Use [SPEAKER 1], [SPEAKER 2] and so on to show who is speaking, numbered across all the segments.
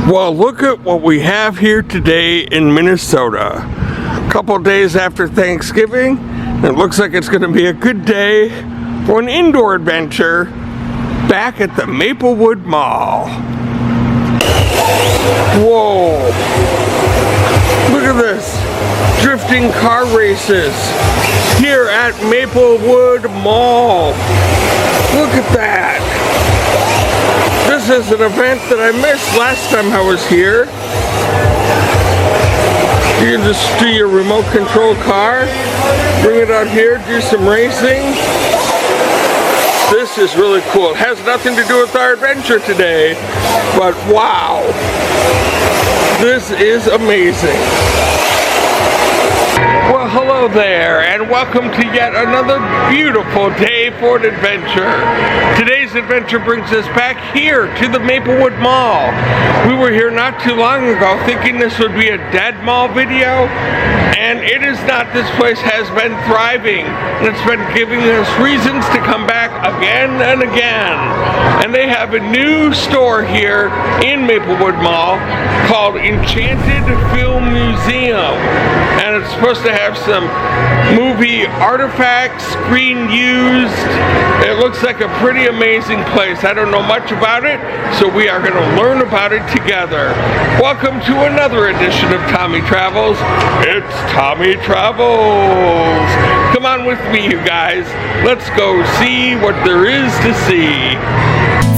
[SPEAKER 1] Well, look at what we have here today in Minnesota. A couple days after Thanksgiving, it looks like it's going to be a good day for an indoor adventure back at the Maplewood Mall. Whoa! Look at this! Drifting car races here at Maplewood Mall. Look at that! This is an event that I missed last time I was here. You can just do your remote control car, bring it out here, do some racing. This is really cool. It has nothing to do with our adventure today, but wow, this is amazing. Well, hello there, and welcome to yet another beautiful day for an adventure. Today's adventure brings us back here to the Maplewood Mall. We were here not too long ago thinking this would be a dead mall video, and it is not. This place has been thriving, and it's been giving us reasons to come back again and again. And they have a new store here in Maplewood Mall called Enchanted Film Museum, and it's supposed to have some movie artifacts, screen used. It looks like a pretty amazing place. I don't know much about it, so we are going to learn about it together. Welcome to another edition of Tommy Travels. It's Tommy Travels. Come on with me, you guys. Let's go see what there is to see.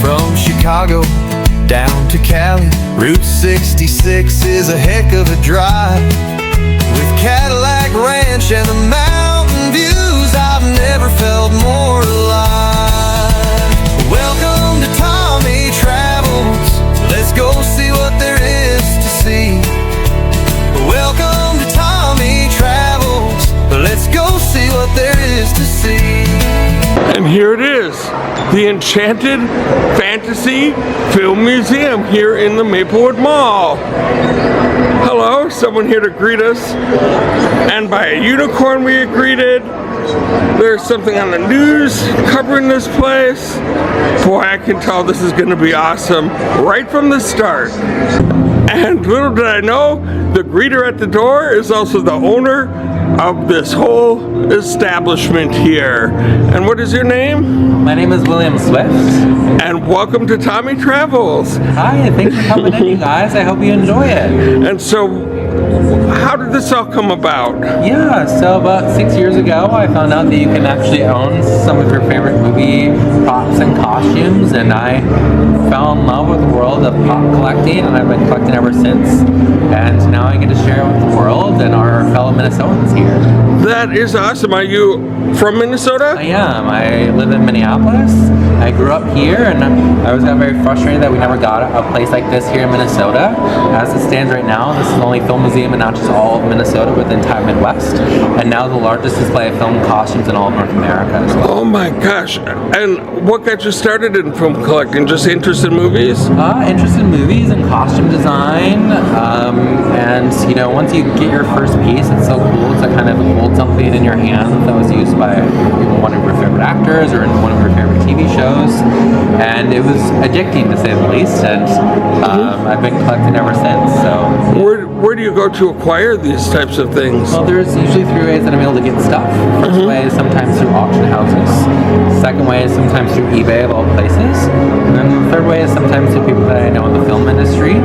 [SPEAKER 2] From Chicago down to Cali, Route 66 is a heck of a drive. With Cadillac Ranch and the mountain views, I've never felt more alive. Welcome to Tommy Travels. Let's go see what there is to see. Welcome to Tommy Travels. Let's go see what there is to see.
[SPEAKER 1] And here it is, the Enchanted Fantasy Film Museum here in the Maplewood Mall. Hello, someone here to greet us. And by a unicorn we are greeted. There's something on the news covering this place. Boy, I can tell this is going to be awesome right from the start. And little did I know, the greeter at the door is also the owner of this whole establishment here. And what is your name?
[SPEAKER 3] My name is Willam Swift.
[SPEAKER 1] And welcome to Tommy Travels.
[SPEAKER 3] Hi, thanks for coming in, you guys. I hope you enjoy it.
[SPEAKER 1] And so, how did this all come about?
[SPEAKER 3] Yeah, so about 6 years ago, I found out that you can actually own some of your favorite movie props and costumes, and I fell in love with the world of prop collecting, and I've been collecting ever since. And now I get to share it with the world and our fellow Minnesotans here.
[SPEAKER 1] That is awesome. Are you from Minnesota?
[SPEAKER 3] I am. I live in Minneapolis. I grew up here, and I always got very frustrated that we never got a place like this here in Minnesota. As it stands right now, this is the only film museum in not just all of Minnesota, but the entire Midwest, and now the largest display of film costumes in all of North America as well.
[SPEAKER 1] Oh my gosh. And what got you started in film collecting? Just interest in movies?
[SPEAKER 3] Interested in movies and costume design, and you know, once you get your first piece, it's so cool to kind of hold something in your hand that was used by one of your favorite actors or in one of your favorite TV shows, and it was addicting to say the least, and I've been collecting ever since. So
[SPEAKER 1] where do you go to acquire these types of things?
[SPEAKER 3] well, there's usually three ways that I'm able to get stuff. First way is sometimes through auction houses. Second way is sometimes through eBay of all places. And then the third way is sometimes through people that I know in the film industry.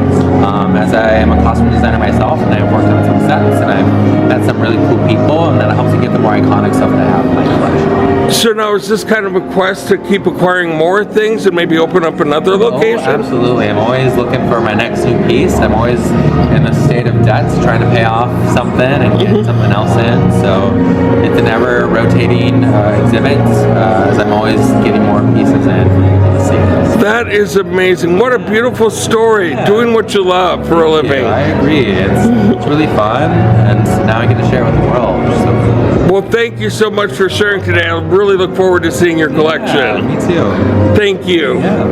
[SPEAKER 3] As I am a costume designer myself, and I've worked on some sets, and I've met some really cool people, and that helps to get the more iconic stuff that I have in my collection.
[SPEAKER 1] So now is this kind of a quest to keep acquiring more things and maybe open up another location?
[SPEAKER 3] Oh, absolutely. I'm always looking for my next new piece. I'm always in a state of debts, trying to pay off something and get something else in. So it's an ever rotating exhibit, as I'm always getting more pieces in for people to see.
[SPEAKER 1] That is amazing. What a beautiful story.
[SPEAKER 3] Yeah.
[SPEAKER 1] Doing what you love for a living.
[SPEAKER 3] I agree. It's really fun, and now I get to share it with the world. Which is so cool.
[SPEAKER 1] Well, thank you so much for sharing today. I really look forward to seeing your collection.
[SPEAKER 3] Yeah, me too.
[SPEAKER 1] Thank you.
[SPEAKER 3] Yeah.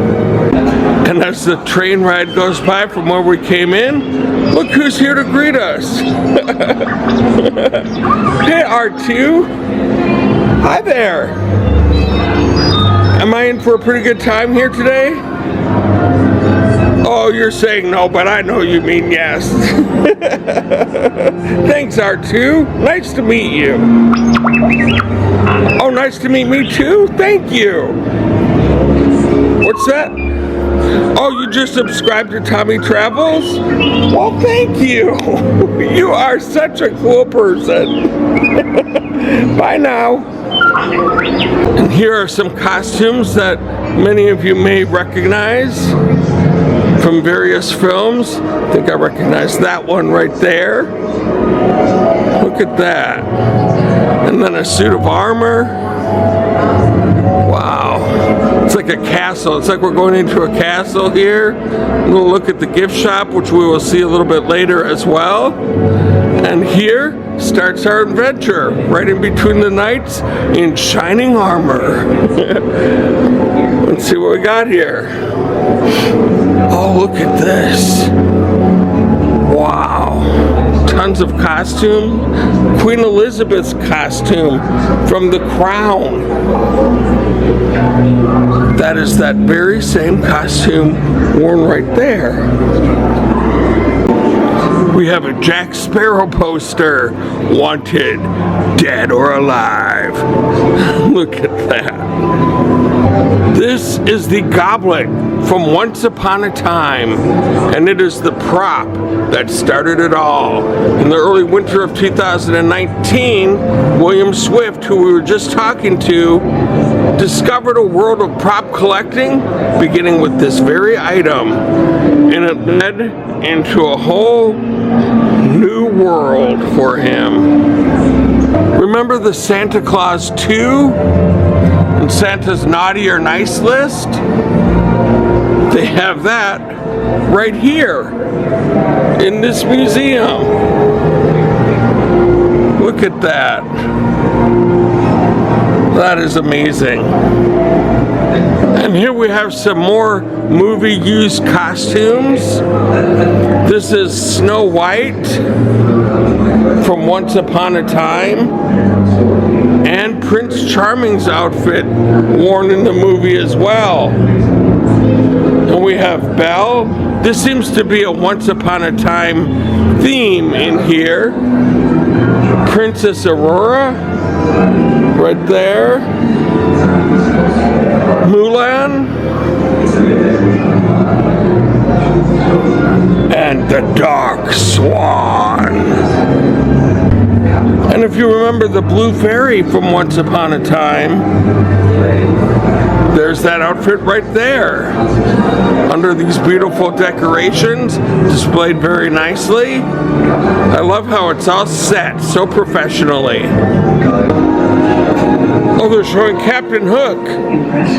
[SPEAKER 1] And as the train ride goes by from where we came in, look who's here to greet us. Hey, R2. Hi there. Am I in for a pretty good time here today? Oh, you're saying no, but I know you mean yes. Thanks, R2. Nice to meet you. Oh, nice to meet me too? Thank you. What's that? Oh, you just subscribed to Tommy Travels? Well, thank you. You are such a cool person. Bye now. And here are some costumes that many of you may recognize from various films. I think I recognize that one right there. Look at that. And then a suit of armor. Wow. It's like a castle. It's like we're going into a castle here. We'll look at the gift shop, which we will see a little bit later as well. And here starts our adventure, right in between the knights in shining armor. Let's see what we got here. Oh, look at this. Wow. Tons of costume. Queen Elizabeth's costume from The Crown. That is that very same costume worn right there. We have a Jack Sparrow poster. Wanted, dead or alive. Look at that. This is the goblet from Once Upon a Time, and it is the prop that started it all. In the early winter of 2019, Willam Swift, who we were just talking to, discovered a world of prop collecting, beginning with this very item, and it led into a whole new world for him. Remember the Santa Claus 2 and Santa's Naughty or Nice list? They have that right here in this museum. Look at that. That is amazing. And here we have some more movie used costumes. This is Snow White from Once Upon a Time, and Prince Charming's outfit worn in the movie as well. And we have Belle. This seems to be a Once Upon a Time theme in here. Princess Aurora, right there. Mulan. And the Dark Swan. And if you remember the Blue Fairy from Once Upon a Time, there's that outfit right there. Under these beautiful decorations, displayed very nicely. I love how it's all set so professionally. Oh, they're showing Captain Hook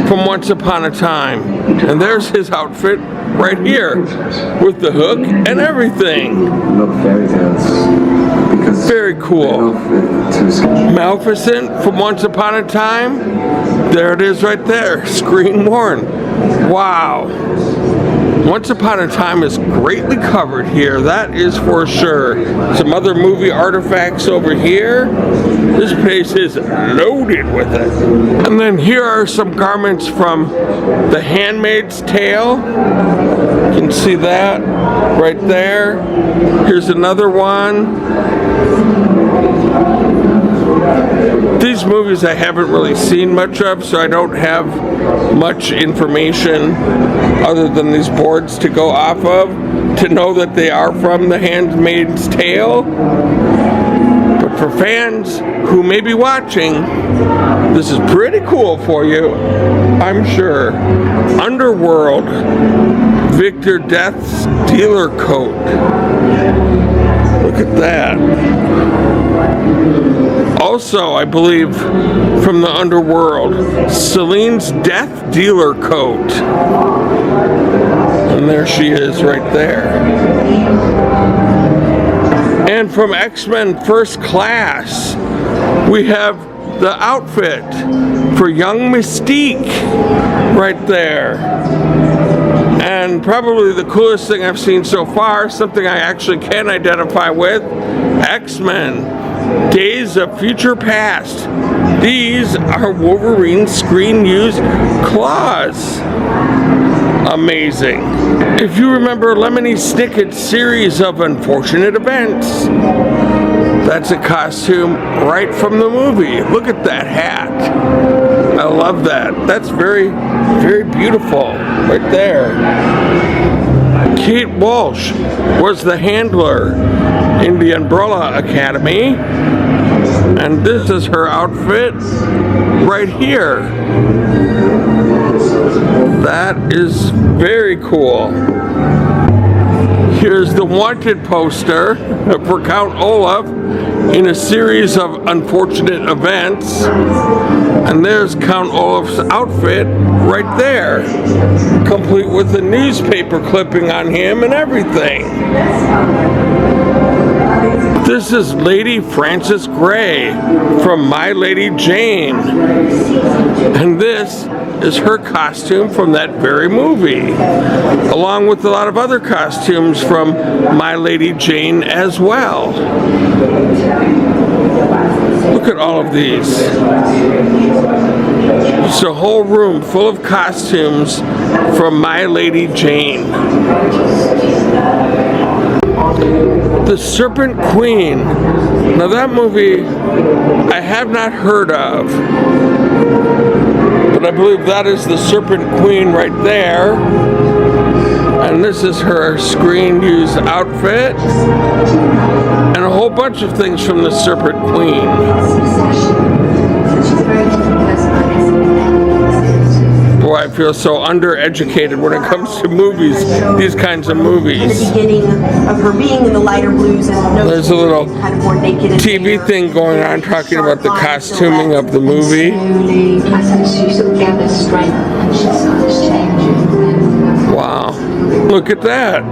[SPEAKER 1] from Once Upon a Time. And there's his outfit right here with the hook and everything. Very cool. Maleficent from Once Upon a Time. There it is right there, screen worn. Wow. Once Upon a Time is greatly covered here, that is for sure. Some other movie artifacts over here. This place is loaded with it. And then here are some garments from The Handmaid's Tale. You can see that right there. Here's another one. These movies I haven't really seen much of, so I don't have much information other than these boards to go off of to know that they are from The Handmaid's Tale. But for fans who may be watching, this is pretty cool for you, I'm sure. Underworld, Victor Death's dealer coat. Look at that. Also, I believe from the Underworld, Celine's death dealer coat. And there she is right there. And from X-Men First Class, we have the outfit for young Mystique right there. And probably the coolest thing I've seen so far, something I actually can identify with, X-Men Days of Future Past. These are Wolverine's screen-used claws. Amazing. If you remember Lemony Snicket's series of unfortunate events, that's a costume right from the movie. Look at that hat. I love that. That's very, very beautiful right there. Kate Walsh was the handler in the Umbrella Academy, and this is her outfit right here. That is very cool. Here's the wanted poster for Count Olaf in a series of unfortunate events. And there's Count Olaf's outfit right there, complete with a newspaper clipping on him and everything. This is Lady Frances Gray from My Lady Jane. And this is her costume from that very movie, along with a lot of other costumes from My Lady Jane as well. Look at all of these. It's a whole room full of costumes from My Lady Jane. The Serpent Queen. Now that movie I have not heard of, but I believe that is the Serpent Queen right there. And this is her screen-used outfit. And a whole bunch of things from the Serpent Queen. Boy, I feel so undereducated when it comes to movies, these kinds of movies.
[SPEAKER 4] The beginning of her being in the lighter blues, and
[SPEAKER 1] there's a little
[SPEAKER 4] kind of more naked
[SPEAKER 1] TV thing going on talking about the costuming of the movie.
[SPEAKER 5] She sort of gathers strength and she starts changing.
[SPEAKER 1] Wow, look at that,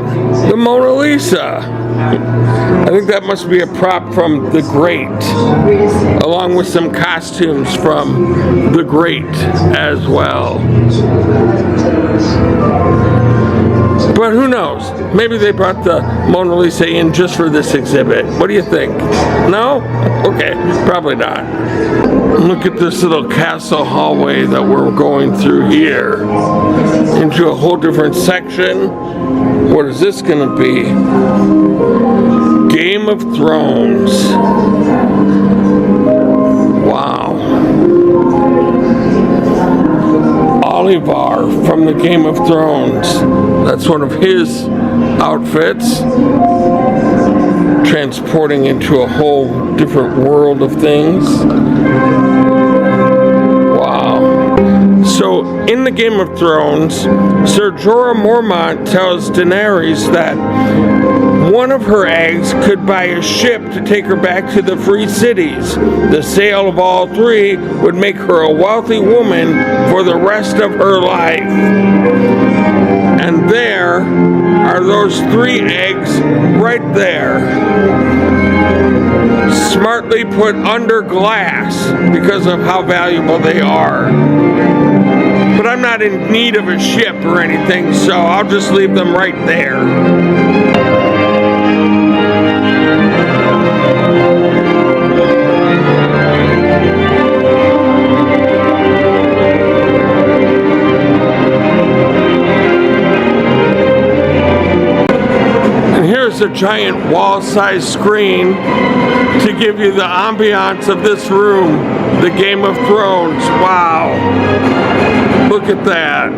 [SPEAKER 1] the Mona Lisa. I think that must be a prop from The Great, along with some costumes from The Great as well. But who knows? Maybe they brought the Mona Lisa in just for this exhibit. What do you think? No? Okay, probably not. Look at this little castle hallway that we're going through here into a whole different section. What is this going to be? Game of Thrones. Wow. Olivar from the Game of Thrones. That's one of his outfits. Transporting into a whole different world of things. Wow. So in the Game of Thrones, Ser Jorah Mormont tells Daenerys that one of her eggs could buy a ship to take her back to the free cities. The sale of all three would make her a wealthy woman for the rest of her life. And there are those 3 eggs right there. Smartly put under glass because of how valuable they are. But I'm not in need of a ship or anything, so I'll just leave them right there. A giant wall-sized screen to give you the ambiance of this room, the Game of Thrones. Wow, look at that.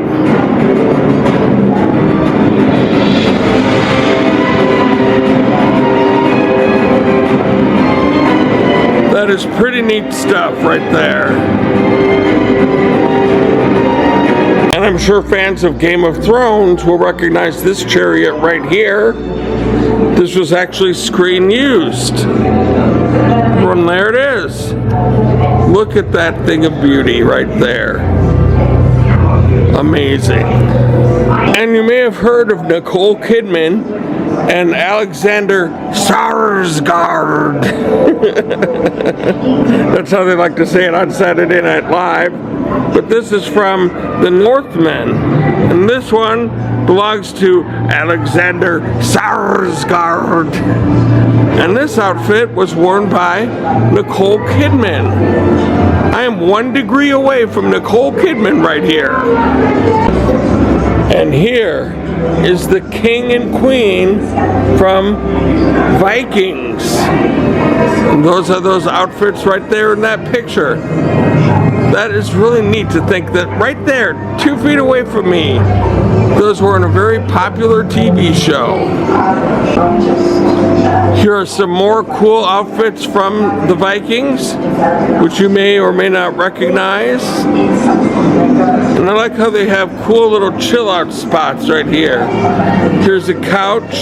[SPEAKER 1] That is pretty neat stuff right there. And I'm sure fans of Game of Thrones will recognize this chariot right here. This was actually screen used. And there it is. Look at that thing of beauty right there. Amazing. And you may have heard of Nicole Kidman and Alexander Skarsgård. That's how they like to say it on Saturday Night Live. But this is from The Northman. And this one belongs to Alexander Skarsgård. And this outfit was worn by Nicole Kidman. I am 1 degree away from Nicole Kidman right here. And here is the king and queen from Vikings. And those are those outfits right there in that picture. That is really neat to think that right there, 2 feet away from me, those were in a very popular TV show. Here are some more cool outfits from the Vikings, which you may or may not recognize. And I like how they have cool little chill out spots right here. Here's a couch.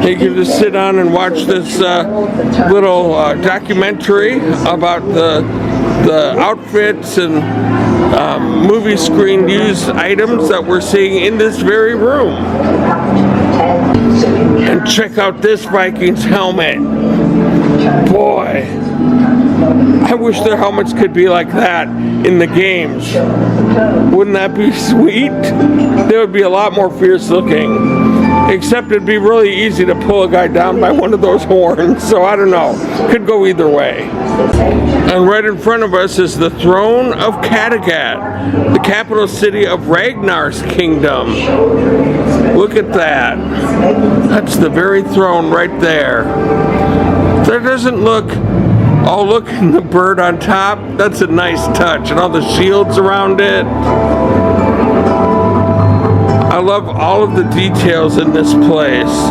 [SPEAKER 1] You can just sit down and watch this little documentary about the outfits and movie screen used items that we're seeing in this very room. And check out this Vikings helmet. Boy, I wish their helmets could be like that in the games. Wouldn't that be sweet? They would be a lot more fierce looking. Except it'd be really easy to pull a guy down by one of those horns. So I don't know. Could go either way. And right in front of us is the throne of Kattegat, the capital city of Ragnar's kingdom. Look at that. That's the very throne right there. That doesn't look... Oh, look at the bird on top. That's a nice touch. And all the shields around it. I love all of the details in this place.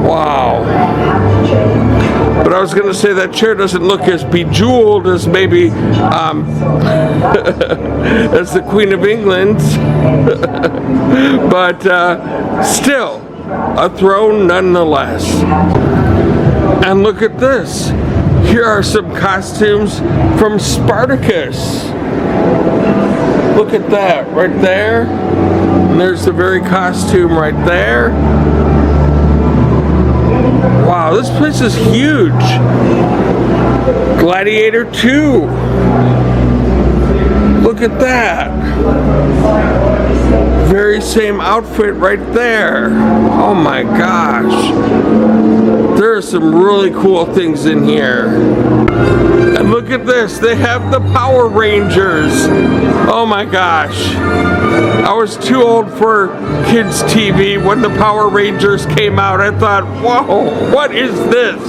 [SPEAKER 1] Wow. But I was going to say that chair doesn't look as bejeweled as maybe as the Queen of England's. But still, a throne nonetheless. And look at this. Here are some costumes from Spartacus. Look at that right there. And there's the very costume right there. Wow, this place is huge. Gladiator 2. Look at that. Very same outfit right there. Oh my gosh. There are some really cool things in here. And look at this. They have the Power Rangers. Oh my gosh. I was too old for kids' TV when the Power Rangers came out. I thought, whoa, what is this?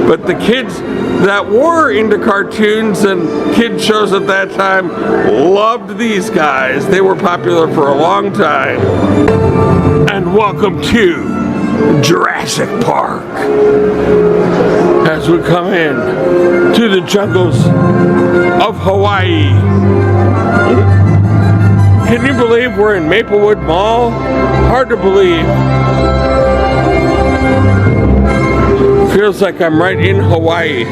[SPEAKER 1] But the kids that were into cartoons and kid shows at that time loved these guys. They were popular for a long time. And welcome to Jurassic Park. As we come in to the jungles of Hawaii. Can you believe we're in Maplewood Mall? Hard to believe. Feels like I'm right in Hawaii.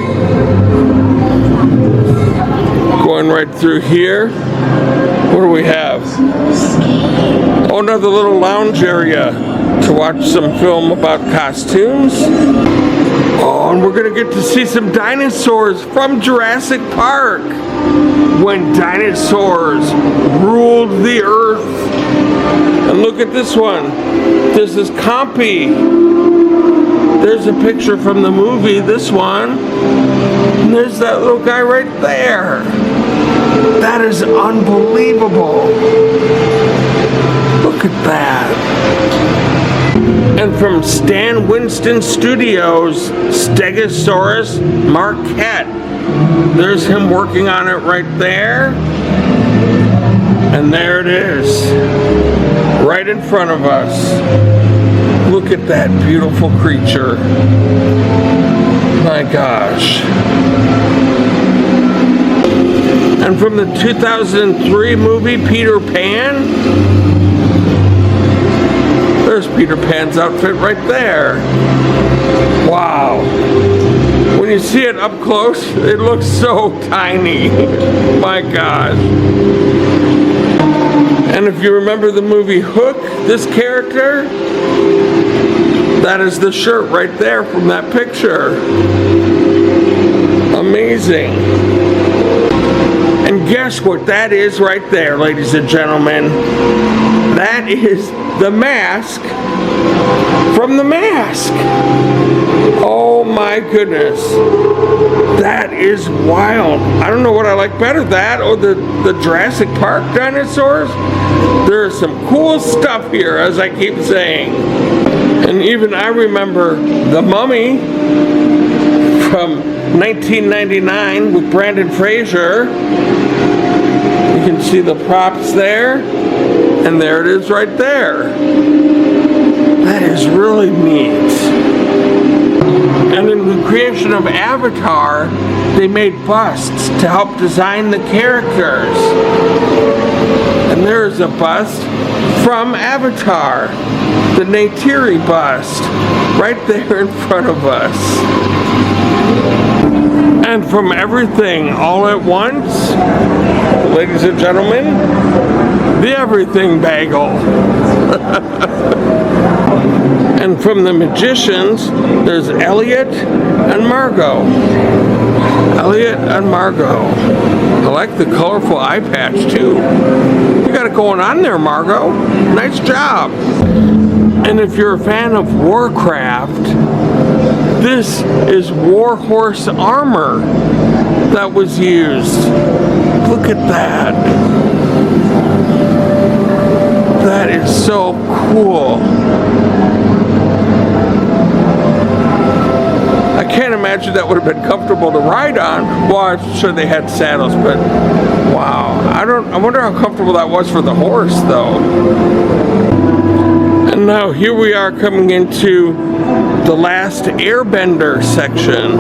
[SPEAKER 1] Going right through here. What do we have? Oh, another little lounge area to watch some film about costumes. Oh, and we're gonna get to see some dinosaurs from Jurassic Park. When dinosaurs ruled the earth. And look at this one. This is Compy. There's a picture from the movie, this one. And there's that little guy right there. That is unbelievable. Look at that. And from Stan Winston Studios, Stegosaurus Marquette. There's him working on it right there. And there it is. Right in front of us. Look at that beautiful creature. My gosh. And from the 2003 movie Peter Pan, there's Peter Pan's outfit right there. Wow. When you see it up close, it looks so tiny. My gosh. And if you remember the movie Hook, this character, that is the shirt right there from that picture. Amazing. And guess what that is right there, ladies and gentlemen? That is the mask from The Mask. Oh my goodness. That is wild. I don't know what I like better, that or the Jurassic Park dinosaurs. There's some cool stuff here, as I keep saying. And even I remember The Mummy from 1999 with Brandon Fraser. You can see the props there, and there it is right there. That is really neat. And in the creation of Avatar, they made busts to help design the characters. And there is a bust from Avatar, the Neytiri bust, right there in front of us. And from Everything All at Once, ladies and gentlemen, the Everything Bagel. And from The Magicians, there's Elliot and Margot. Elliot and Margot. I like the colorful eye patch too. You got it going on there, Margot. Nice job. And if you're a fan of Warcraft, this is Warhorse armor that was used. Look at that. That is so cool. I can't imagine that would have been comfortable to ride on. Well, I'm sure they had saddles, but wow. I wonder how comfortable that was for the horse, though. And now here we are coming into the last Airbender section.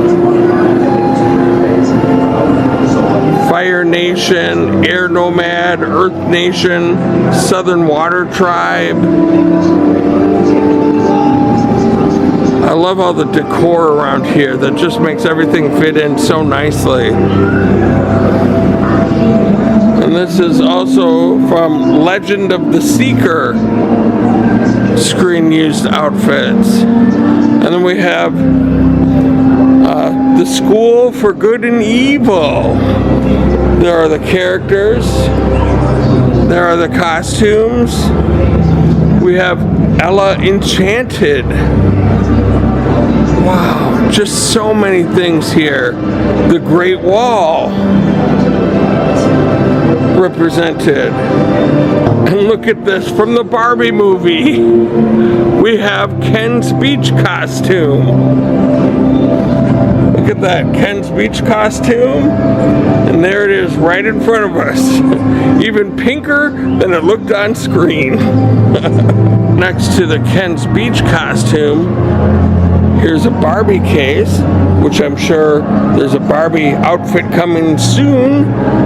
[SPEAKER 1] Fire Nation, Air Nomad, Earth Nation, Southern Water Tribe. I love all the decor around here that just makes everything fit in so nicely. And this is also from Legend of the Seeker screen used outfits. And then we have the School for Good and Evil. There are the characters. There are the costumes. We have Ella Enchanted. Wow, just so many things here. The Great Wall represented. And look at this from the Barbie movie. We have Ken's beach costume. Look at that, Ken's beach costume. And there it is right in front of us. Even pinker than it looked on screen. Next to the Ken's beach costume, here's a Barbie case, which I'm sure there's a Barbie outfit coming soon,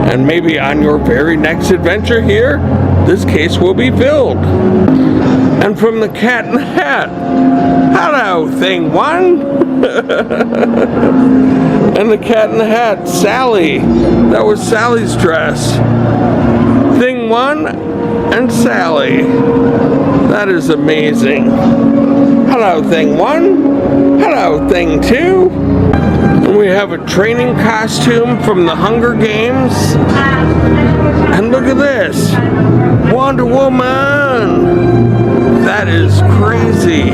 [SPEAKER 1] and maybe on your very next adventure here, this case will be filled. And from the Cat in the Hat, hello, Thing One. And the Cat in the Hat, Sally. That was Sally's dress. Thing One and Sally. That is amazing. Hello, Thing One. Hello, Thing Two. And we have a training costume from the Hunger Games. And look at this. Wonder Woman. That is crazy.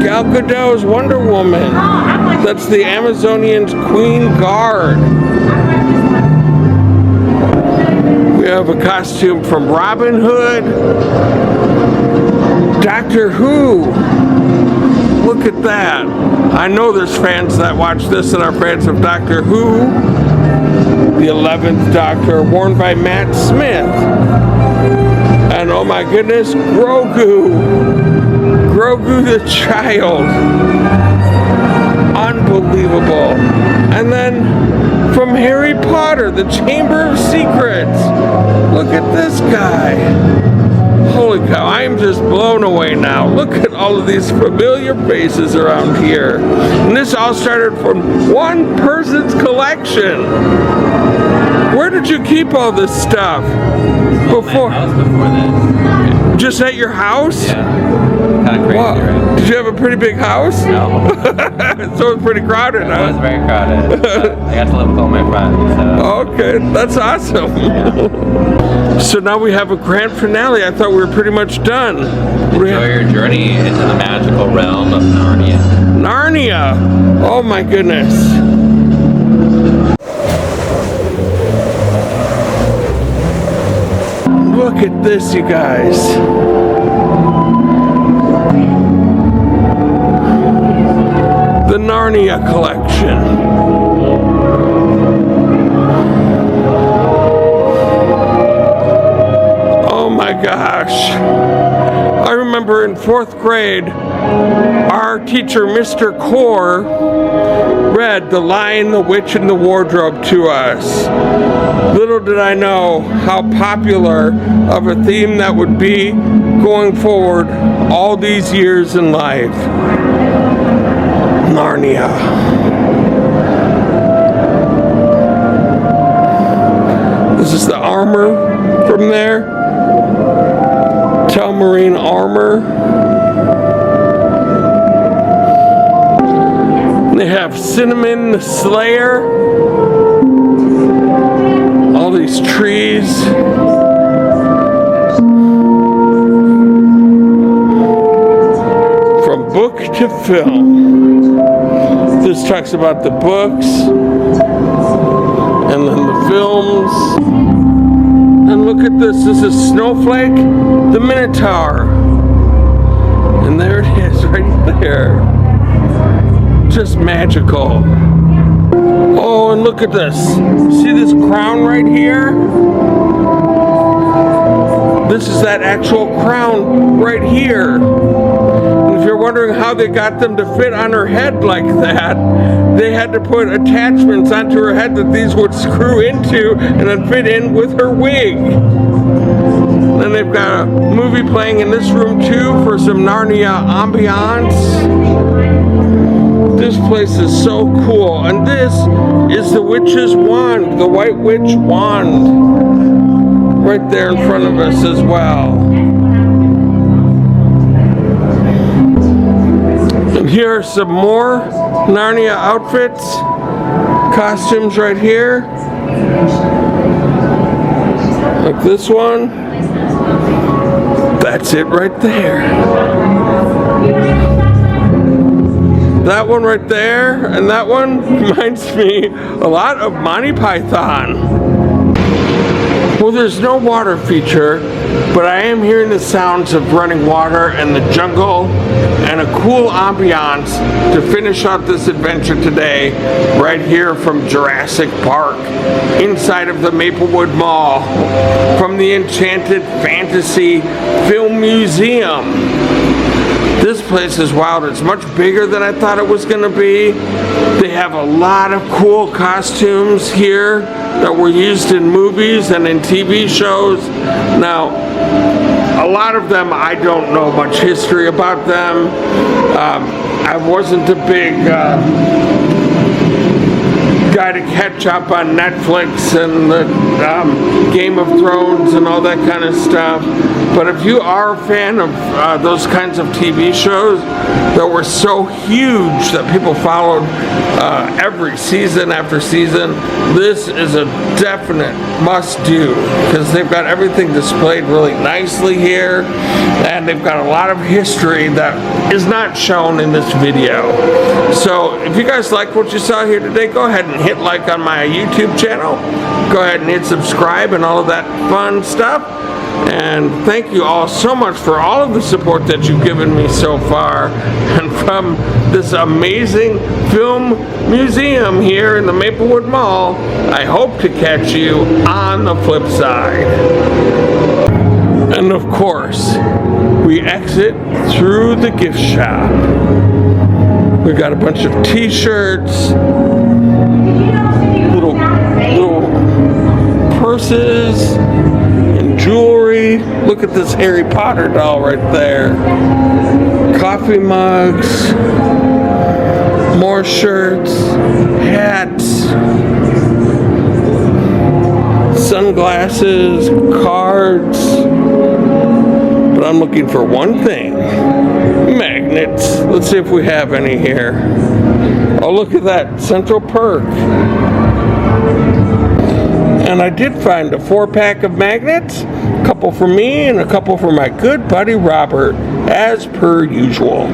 [SPEAKER 1] Gal Gadot's Wonder Woman. That's the Amazonian's Queen Guard. We have a costume from Robin Hood. Doctor Who. Look at that. I know there's fans that watch this and are fans of Doctor Who. The 11th Doctor, worn by Matt Smith. And oh my goodness, Grogu. Grogu the child. Unbelievable. And then from Harry Potter, the Chamber of Secrets. Look at this guy. Holy cow, I am just blown away now. Look at all of these familiar faces around here. And this all started from one person's collection. Where did you keep all this stuff? Before
[SPEAKER 3] this.
[SPEAKER 1] Just at your house?
[SPEAKER 3] Yeah. Kind of crazy,
[SPEAKER 1] Wow.
[SPEAKER 3] right?
[SPEAKER 1] Did you have a pretty big house?
[SPEAKER 3] No.
[SPEAKER 1] So it's pretty crowded,
[SPEAKER 3] It was
[SPEAKER 1] huh?
[SPEAKER 3] very crowded. But I got to live with all my friends, so.
[SPEAKER 1] Okay, that's awesome. So now we have a grand finale. I thought we were pretty much done.
[SPEAKER 3] Enjoy your journey into the magical realm of Narnia.
[SPEAKER 1] Narnia. Narnia. Oh my goodness. Look at this, you guys. The Narnia collection. Oh my gosh. I remember in 4th grade, our teacher, Mr. Core, read The Lion, the Witch, and the Wardrobe to us. Little did I know how popular of a theme that would be going forward all these years in life. Narnia. This is the armor from there. Telmarine armor. They have Cinnamon the Slayer. All these trees. From book to film. This talks about the books and then the films. And look at this. This is Snowflake the Minotaur. And there it is right there. Just magical. Oh, and look at this. See this crown right here? This is that actual crown right here. And if you're wondering how they got them to fit on her head like that, they had to put attachments onto her head that these would screw into and then fit in with her wig. Then they've got a movie playing in this room too for some Narnia ambiance. This place is so cool. And this is the witch's wand, the White Witch wand. Right there in front of us as well. And here are some more Narnia outfits, costumes right here. Like this one. That's it right there. That one right there, and that one reminds me a lot of Monty Python. Well, there's no water feature, but I am hearing the sounds of running water and the jungle and a cool ambiance to finish out this adventure today right here from Jurassic Park inside of the Maplewood Mall from the Enchanted Fantasy Film Museum. This place is wild. It's much bigger than I thought it was going to be. They have a lot of cool costumes here that were used in movies and in TV shows. Now, a lot of them, I don't know much history about them. I wasn't a big guy to catch up on Netflix and the Game of Thrones and all that kind of stuff. But if you are a fan of those kinds of TV shows that were so huge that people followed every season after season, this is a definite must-do because they've got everything displayed really nicely here, and they've got a lot of history that is not shown in this video. So if you guys like what you saw here today, go ahead and hit like on my YouTube channel. Go ahead and hit subscribe and all of that fun stuff. And thank you all so much for all of the support that you've given me so far. And from this amazing film museum here in the Maplewood Mall, I hope to catch you on the flip side. And of course, we exit through the gift shop. We've got a bunch of t-shirts, little purses, and jewelry. Look at this Harry Potter doll right there. Coffee mugs, more shirts, hats, sunglasses, cards. But I'm looking for one thing. Magnets. Let's see if we have any here. Oh, look at that. Central Perk. And I did find a 4-pack of magnets. A couple for me and a couple for my good buddy Robert, as per usual.